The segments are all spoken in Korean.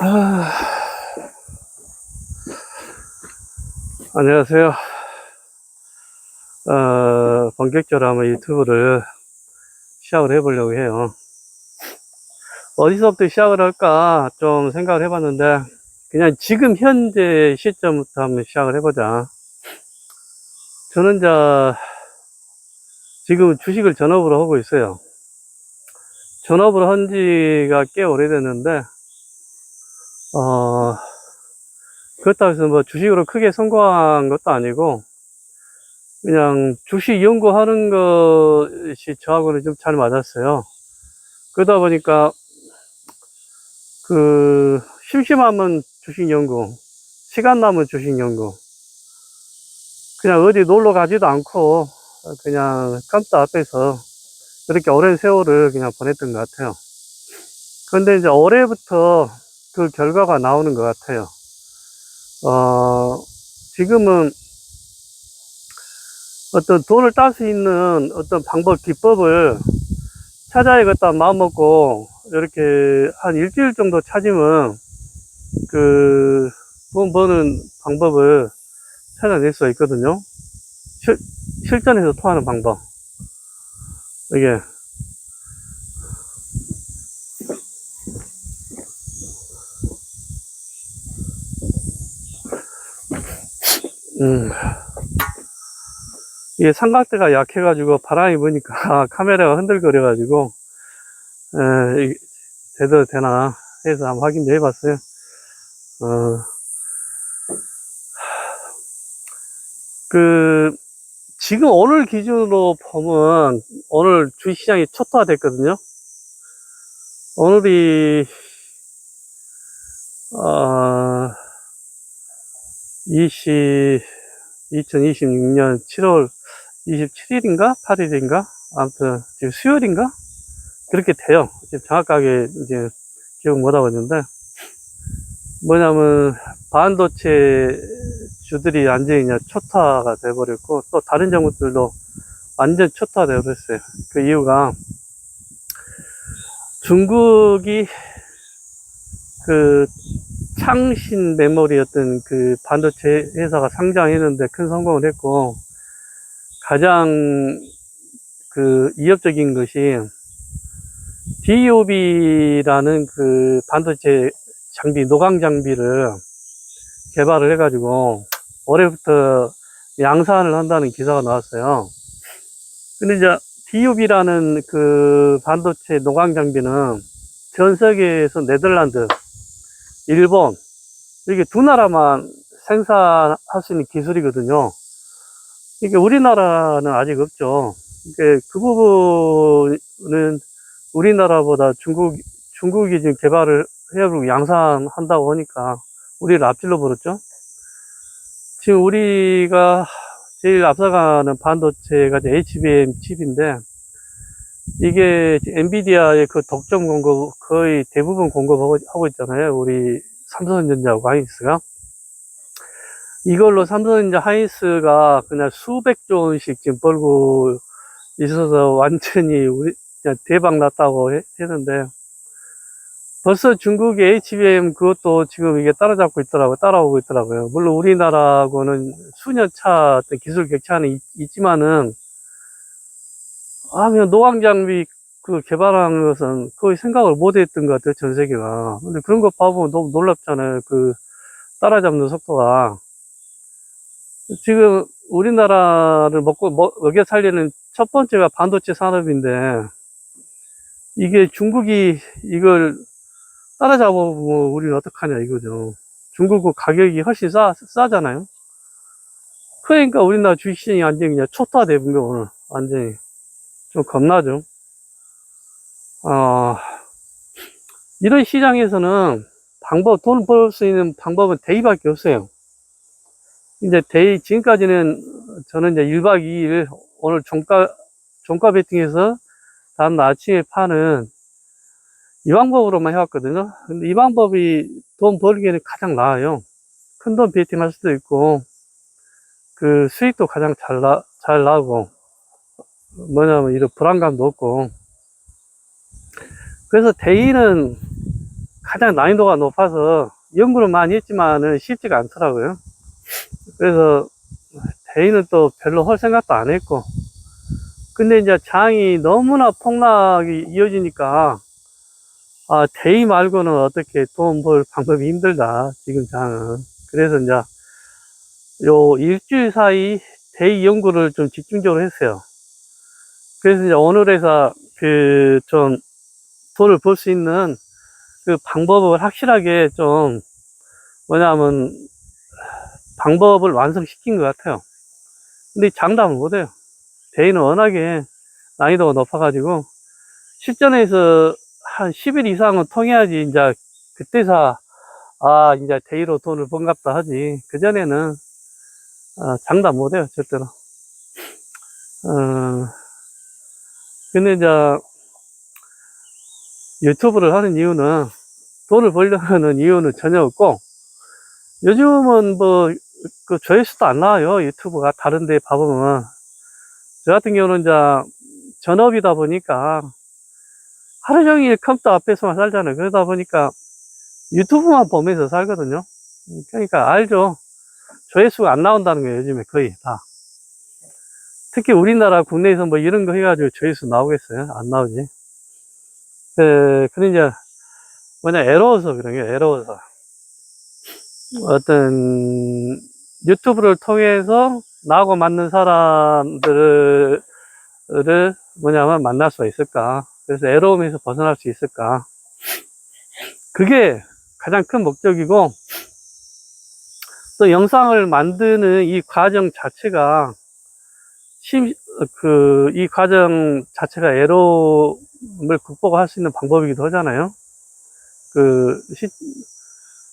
아, 안녕하세요. 본격적으로 한번 유튜브를 시작을 해보려고 해요. 어디서부터 시작을 할까 좀 생각을 해봤는데, 그냥 지금 현재 시점부터 한번 시작을 해보자. 저는 지금 주식을 전업으로 하고 있어요. 전업으로 한 지가 꽤 오래됐는데, 그렇다고 해서 뭐 주식으로 크게 성공한 것도 아니고, 그냥 주식 연구하는 것이 저하고는 좀 잘 맞았어요. 그러다 보니까 심심하면 주식 연구, 시간 남은 주식 연구, 그냥 어디 놀러 가지도 않고 그냥 컴퓨터 앞에서 그렇게 오랜 세월을 그냥 보냈던 것 같아요. 그런데 이제 올해부터 그 결과가 나오는 것 같아요. 지금은 어떤 돈을 딸 수 있는 어떤 방법, 기법을 찾아야겠다 마음 먹고 이렇게 한 일주일 정도 찾으면 돈 버는 방법을 찾아낼 수가 있거든요. 실전에서 통하는 방법. 이게, 이게 삼각대가 약해가지고 바람이 부니까 카메라가 흔들거려가지고, 제대로 되나 해서 한번 확인도 해봤어요. 지금 오늘 기준으로 보면 오늘 주식시장이 초토화 됐거든요. 오늘이, 2026년 7월 27일인가? 8일인가? 아무튼, 지금 수요일인가? 그렇게 돼요. 지금 정확하게 이제 기억 못하고 있는데, 뭐냐면, 반도체 주들이 완전히 그냥 초토화가 돼버렸고, 또 다른 종목들도 완전 초토화 돼버렸어요. 그 이유가, 중국이 창신 메모리였던 반도체 회사가 상장했는데 큰 성공을 했고, 가장 이협적인 것이 DOB라는 반도체 장비, 노광 장비를 개발을 해가지고 올해부터 양산을 한다는 기사가 나왔어요. 근데 이제 DOB라는 반도체 노광 장비는 전 세계에서 네덜란드, 일본, 이렇게 두 나라만 생산할 수 있는 기술이거든요. 이게 우리나라는 아직 없죠. 그 부분은 우리나라보다 중국이 지금 개발을 해가지고 양산한다고 하니까 우리를 앞질러 버렸죠. 지금 우리가 제일 앞서가는 반도체가 HBM 칩인데, 이게 엔비디아의 독점 공급 거의 대부분 공급하고 있잖아요. 우리 삼성전자하고 하이닉스가. 이걸로 삼성전자 하이닉스가 그냥 수백조 원씩 지금 벌고 있어서 완전히 그냥 대박 났다고 했는데, 벌써 중국의 HBM 그것도 지금 이게 따라오고 있더라고요. 물론 우리나라하고는 수년 차 어떤 기술 격차는 있지만은, 그냥 노광장비 개발하는 것은 거의 생각을 못 했던 것 같아요, 전 세계가. 근데 그런 거 봐보면 너무 놀랍잖아요. 따라잡는 속도가. 지금 우리나라를 먹여 살리는 첫 번째가 반도체 산업인데, 이게 중국이 이걸 따라잡으면 우리는 어떡하냐 이거죠. 중국은 가격이 훨씬 싸잖아요. 그러니까 우리나라 주식시장이 완전히 그냥 초토화된 거 오늘. 완전히. 좀 겁나죠. 이런 시장에서는 돈 벌 수 있는 방법은 데이밖에 없어요. 이제 지금까지는 저는 이제 1박 2일 오늘 종가 베팅해서 다음날 아침에 파는 이 방법으로만 해왔거든요. 근데 이 방법이 돈 벌기에는 가장 나아요. 큰돈 베팅 할 수도 있고, 수익도 가장 잘 나고, 뭐냐면 이런 불안감도 없고. 그래서 대의는 가장 난이도가 높아서 연구를 많이 했지만은 쉽지가 않더라고요. 그래서 대의는 또 별로 할 생각도 안 했고, 근데 이제 장이 너무나 폭락이 이어지니까, 아, 대의 말고는 어떻게 돈 벌 방법이 힘들다, 지금 장은. 그래서 이제 요 일주일 사이 대의 연구를 좀 집중적으로 했어요. 그래서 이제 오늘에서 좀 돈을 벌 수 있는 그 방법을 확실하게 좀, 뭐냐면 방법을 완성시킨 것 같아요. 근데 장담을 못해요. 대의는 워낙에 난이도가 높아가지고 실전에서 한 10일 이상은 통해야지 이제 그때서 아 이제 대의로 돈을 번갑다 하지, 그전에는 장담 못해요 절대로. 근데 이제 유튜브를 하는 이유는, 돈을 벌려는 이유는 전혀 없고, 요즘은 뭐 그 조회수도 안 나와요 유튜브가. 다른 데 봐보면. 저 같은 경우는 이제 전업이다 보니까 하루 종일 컴퓨터 앞에서만 살잖아요. 그러다 보니까 유튜브만 보면서 살거든요. 그러니까 알죠. 조회수가 안 나온다는 거예요 요즘에 거의 다. 특히 우리나라 국내에서 뭐 이런 거 해가지고 조회수 나오겠어요? 안 나오지. 그런 이제 뭐냐, 애로워서 그런 게, 애로워서. 어떤 유튜브를 통해서 나하고 맞는 사람들을 뭐냐면 만날 수 있을까, 그래서 애로움에서 벗어날 수 있을까, 그게 가장 큰 목적이고, 또 영상을 만드는 이 과정 자체가 이 과정 자체가 애로움을 극복할 수 있는 방법이기도 하잖아요.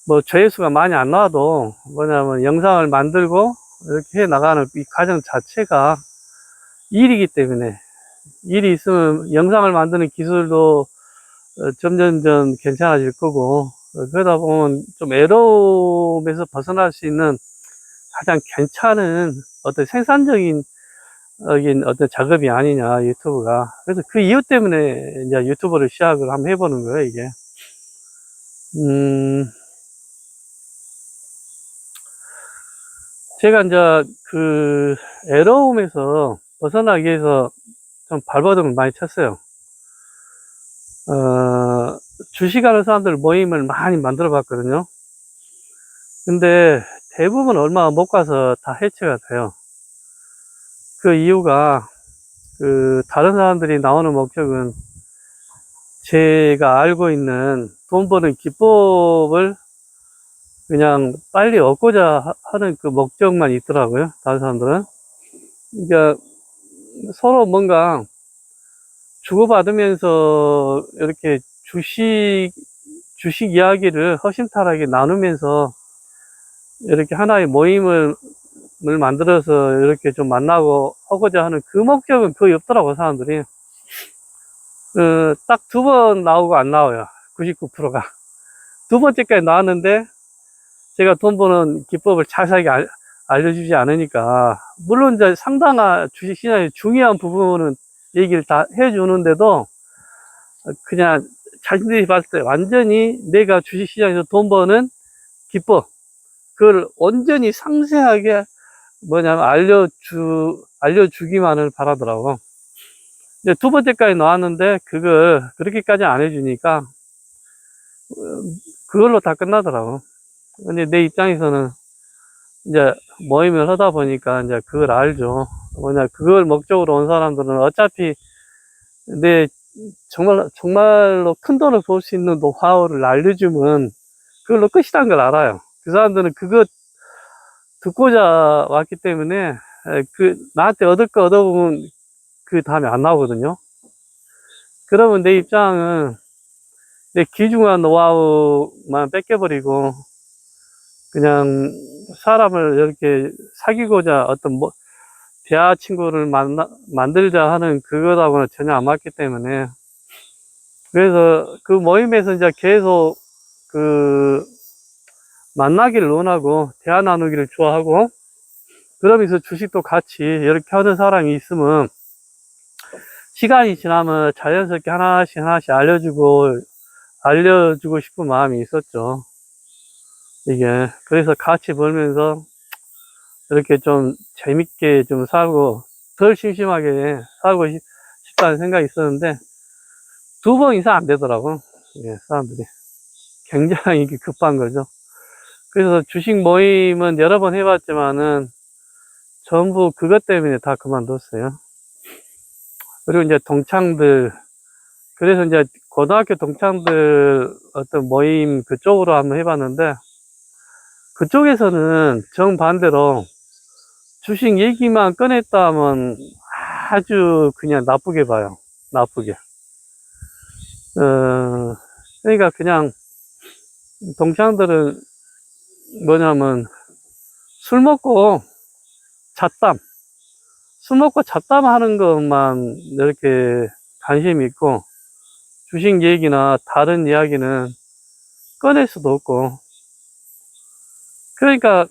뭐 조회수가 많이 안 나와도 뭐냐면 영상을 만들고 이렇게 해 나가는 이 과정 자체가 일이기 때문에, 일이 있으면 영상을 만드는 기술도 점점점 괜찮아질 거고, 그러다 보면 좀 애로움에서 벗어날 수 있는 가장 괜찮은 어떤 생산적인 어떤 작업이 아니냐 유튜브가. 그래서 그 이유 때문에 이제 유튜브를 시작을 한번 해보는 거예요 이게. 제가 이제 그 애로움에서 벗어나기 위해서 좀 발버둥을 많이 쳤어요. 주식하는 사람들 모임을 많이 만들어 봤거든요. 근데 대부분 얼마 못 가서 다 해체가 돼요. 그 이유가, 다른 사람들이 나오는 목적은 제가 알고 있는 돈 버는 기법을 그냥 빨리 얻고자 하는 그 목적만 있더라고요, 다른 사람들은. 그러니까 서로 뭔가 주고받으면서 이렇게 주식 이야기를 허심탄회하게 나누면서 이렇게 하나의 모임을 만들어서 이렇게 좀 만나고 하고자 하는 그 목적은 거의 없더라고, 사람들이. 딱 2번 나오고 안 나와요. 99%가. 2번째까지 나왔는데 제가 돈 버는 기법을 자세하게 알려주지 않으니까, 물론 이제 상당한 주식시장의 중요한 부분은 얘기를 다 해주는데도 그냥 자신들이 봤을 때 완전히 내가 주식시장에서 돈 버는 기법, 그걸 완전히 상세하게 뭐냐면 알려주기만을 바라더라고. 이제 2번째까지 나왔는데 그걸 그렇게까지 안 해주니까 그걸로 다 끝나더라고. 근데 내 입장에서는 이제 모임을 하다 보니까 이제 그걸 알죠. 그걸 목적으로 온 사람들은 어차피 내 정말로 큰 돈을 벌 수 있는 노하우를 알려주면 그걸로 끝이란 걸 알아요. 그 사람들은 그거 듣고자 왔기 때문에, 나한테 얻을 거 얻어보면 그 다음에 안 나오거든요. 그러면 내 입장은 내 귀중한 노하우만 뺏겨버리고, 그냥 사람을 이렇게 사귀고자 어떤 대화 친구를 만들자 하는 그거하고는 전혀 안 맞기 때문에, 그래서 그 모임에서 이제 계속 만나기를 원하고 대화 나누기를 좋아하고, 그러면서 주식도 같이 이렇게 하는 사람이 있으면 시간이 지나면 자연스럽게 하나씩 하나씩 알려주고 싶은 마음이 있었죠. 이게. 그래서 같이 벌면서 이렇게 좀 재밌게 좀 살고, 덜 심심하게 살고 싶다는 생각이 있었는데, 2번 이상 안 되더라고. 예, 사람들이. 굉장히 급한 거죠. 그래서 주식 모임은 여러 번 해봤지만은, 전부 그것 때문에 다 그만뒀어요. 그리고 이제 동창들, 그래서 이제 고등학교 동창들 어떤 모임 그쪽으로 한번 해봤는데, 그쪽에서는 정반대로 주식 얘기만 꺼냈다 하면 아주 그냥 나쁘게 봐요. 나쁘게. 그러니까 그냥 동창들은 뭐냐면 술 먹고 잡담, 술 먹고 잡담 하는 것만 이렇게 관심이 있고, 주식 얘기나 다른 이야기는 꺼낼 수도 없고, 그러니까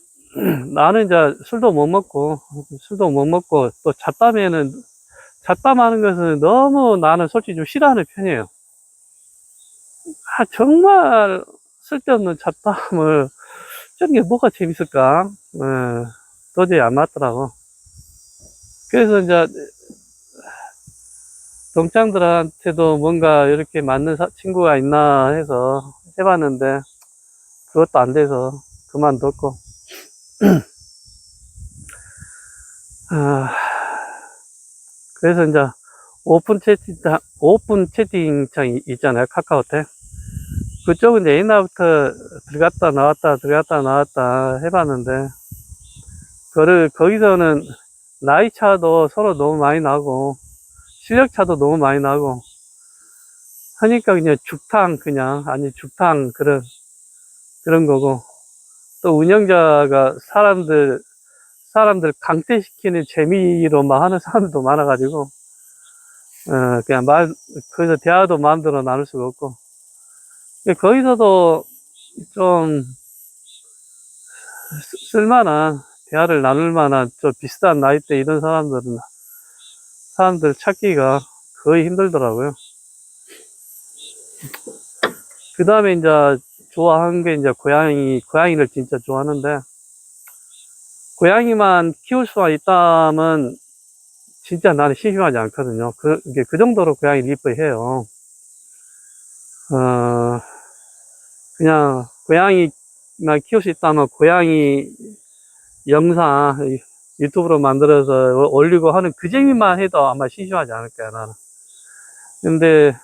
나는 이제 술도 못 먹고 또 잡담하는 것은 너무 나는 솔직히 좀 싫어하는 편이에요. 정말 쓸데없는 잡담을 저런 게 뭐가 재밌을까? 도저히 안 맞더라고. 그래서 이제 동창들한테도 뭔가 이렇게 맞는 친구가 있나 해서 해봤는데 그것도 안 돼서 그만뒀고. 그래서 이제 오픈 채팅창 있잖아요. 카카오톡. 그쪽은 이제 옛날부터 들어갔다 나왔다 해봤는데, 거기서는 나이 차도 서로 너무 많이 나고, 실력 차도 너무 많이 나고, 하니까 그냥 죽탕 그런 거고, 또 운영자가 사람들 강퇴시키는 재미로 막 하는 사람들도 많아가지고, 그냥 거기서 대화도 마음대로 나눌 수가 없고, 거기서도 좀 쓸만한, 대화를 나눌 만한 좀 비슷한 나이대 이런 사람들 찾기가 거의 힘들더라고요. 그 다음에 이제 좋아하는 게 이제 고양이를 진짜 좋아하는데, 고양이만 키울 수만 있다면 진짜 나는 심심하지 않거든요. 그 정도로 고양이를 이뻐해요. 그냥 고양이만 키울 수 있다면 고양이 영상 유튜브로 만들어서 올리고 하는 그 재미만 해도 아마 심심하지 않을 거야, 나는. 근데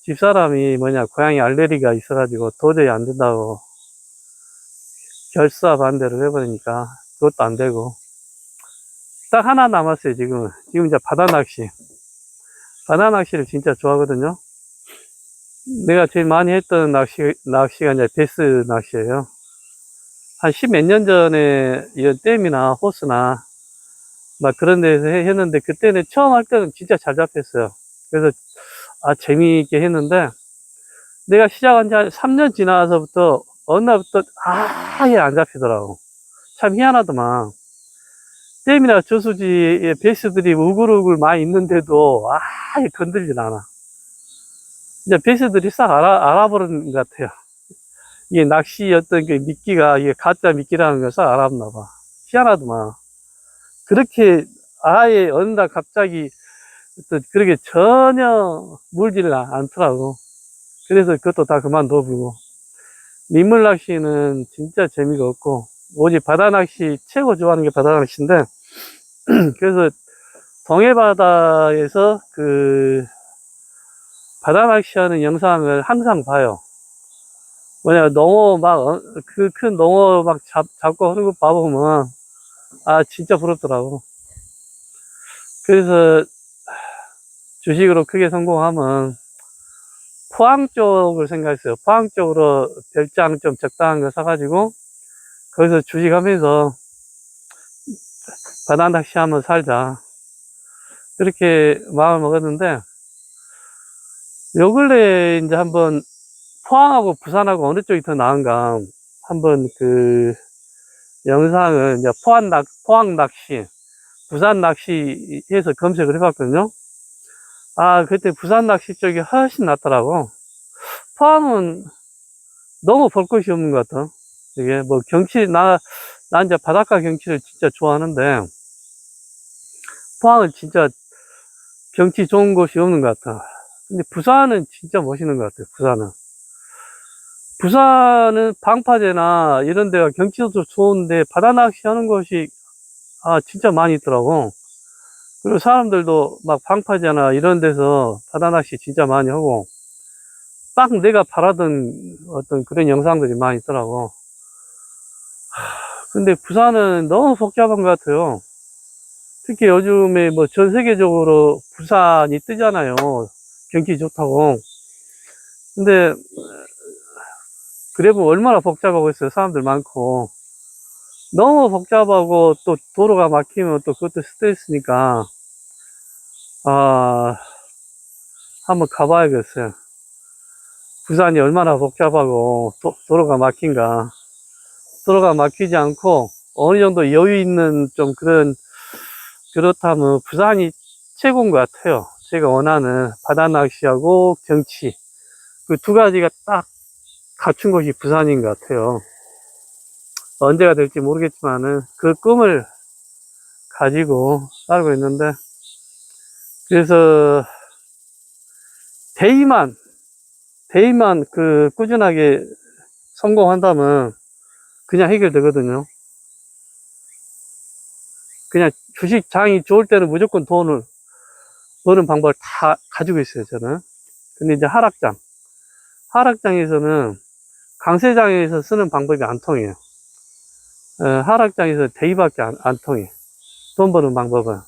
집사람이 고양이 알레르기가 있어가지고 도저히 안 된다고 결사반대를 해버리니까 그것도 안 되고. 딱 하나 남았어요, 지금. 지금 이제 바다 낚시를 진짜 좋아하거든요. 내가 제일 많이 했던 낚시가 이제 베스 낚시예요. 한 10몇 년 전에 이런 댐이나 호수나 막 그런 데서 했는데, 그때는 처음 할 때는 진짜 잘 잡혔어요. 그래서 재미있게 했는데, 내가 시작한 지 한 3년 지나서부터 어느 날부터 아예 안 잡히더라고. 참 희한하더만. 댐이나 저수지에 베스들이 우글우글 많이 있는데도 아예 건들질 않아. 이제 베스들이 싹 알아버린 것 같아요. 이게 낚시 어떤 그 미끼가 이게 가짜 미끼라는 걸 싹 알았나 봐. 희한하더만. 그렇게 아예 어느 날 갑자기 또 그렇게 전혀 물지를 않더라고. 그래서 그것도 다 그만둬보고. 민물 낚시는 진짜 재미가 없고, 오직 바다 낚시, 최고 좋아하는 게 바다 낚시인데, 그래서 동해바다에서 바다 낚시하는 영상을 항상 봐요. 너무 큰 농어 막 잡고 하는 거 봐보면, 진짜 부럽더라고. 그래서 주식으로 크게 성공하면 포항 쪽을 생각했어요. 포항 쪽으로 별장 좀 적당한 거 사가지고 거기서 주식하면서 바다 낚시 한번 살자, 그렇게 마음을 먹었는데, 요 근래 이제 한번 포항하고 부산하고 어느 쪽이 더 나은가 한번 영상을 이제 포항 낚시, 부산 낚시 해서 검색을 해봤거든요. 아, 그때 부산 낚시 쪽이 훨씬 낫더라고. 포항은 너무 볼 것이 없는 것 같아. 이게 뭐 경치, 나 이제 바닷가 경치를 진짜 좋아하는데, 포항은 진짜 경치 좋은 곳이 없는 것 같아. 근데 부산은 진짜 멋있는 것 같아, 부산은. 부산은 방파제나 이런 데가 경치도 좋은데, 바다 낚시 하는 곳이, 아, 진짜 많이 있더라고. 그리고 사람들도 막 방파제나 이런 데서 바다 낚시 진짜 많이 하고, 딱 내가 바라던 어떤 그런 영상들이 많이 있더라고. 근데 부산은 너무 복잡한 것 같아요. 특히 요즘에 뭐 전 세계적으로 부산이 뜨잖아요. 경치 좋다고. 근데 그래도 얼마나 복잡하고 있어요. 사람들 많고. 너무 복잡하고 또 도로가 막히면 또 그것도 스트레스니까, 아, 한번 가봐야겠어요. 부산이 얼마나 복잡하고 도로가 막힌가. 도로가 막히지 않고 어느 정도 여유 있는 좀 그렇다면 부산이 최고인 것 같아요. 제가 원하는 바다 낚시하고 경치. 그 두 가지가 딱 갖춘 곳이 부산인 것 같아요. 언제가 될지 모르겠지만은 그 꿈을 가지고 살고 있는데, 그래서 데이만 그 꾸준하게 성공한다면 그냥 해결되거든요. 그냥 주식장이 좋을 때는 무조건 돈을 버는 방법을 다 가지고 있어요, 저는. 근데 이제 하락장에서는 강세장에서 쓰는 방법이 안 통해요. 하락장에서 데이밖에 안 통해. 돈 버는 방법은.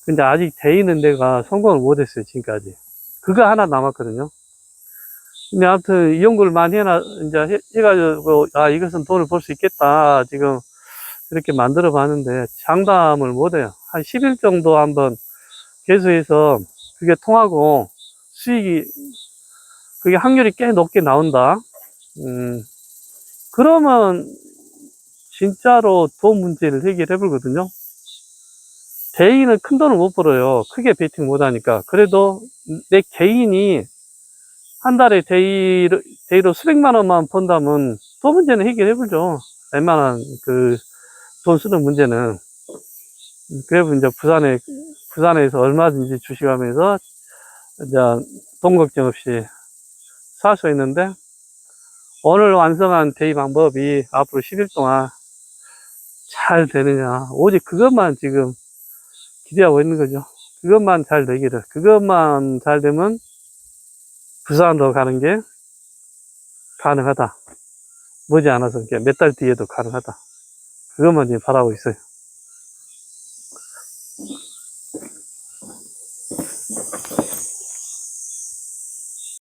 근데 아직 데이는 내가 성공을 못했어요, 지금까지. 그거 하나 남았거든요. 근데 아무튼 이 연구를 많이 이제 해가지고, 아, 이것은 돈을 벌 수 있겠다. 지금 그렇게 만들어 봤는데 장담을 못해요. 한 10일 정도 한번 계속해서 그게 통하고 수익이, 그게 확률이 꽤 높게 나온다. 그러면 진짜로 돈 문제를 해결해 보거든요. 대인은 큰 돈을 못 벌어요. 크게 베팅 못 하니까. 그래도 내 개인이 한 달에 데이로 수백만 원만 번다면 돈 문제는 해결해 보죠. 웬만한 돈 쓰는 문제는. 그래서 이제 부산에서 얼마든지 주식하면서 이제 돈 걱정 없이 살 수 있는데, 오늘 완성한 데이 방법이 앞으로 10일 동안 잘 되느냐. 오직 그것만 지금 기대하고 있는 거죠. 그것만 잘 되기를. 그것만 잘 되면 부산으로 가는 게 가능하다. 머지않아서 몇 달 뒤에도 가능하다. 그것만 지금 바라고 있어요.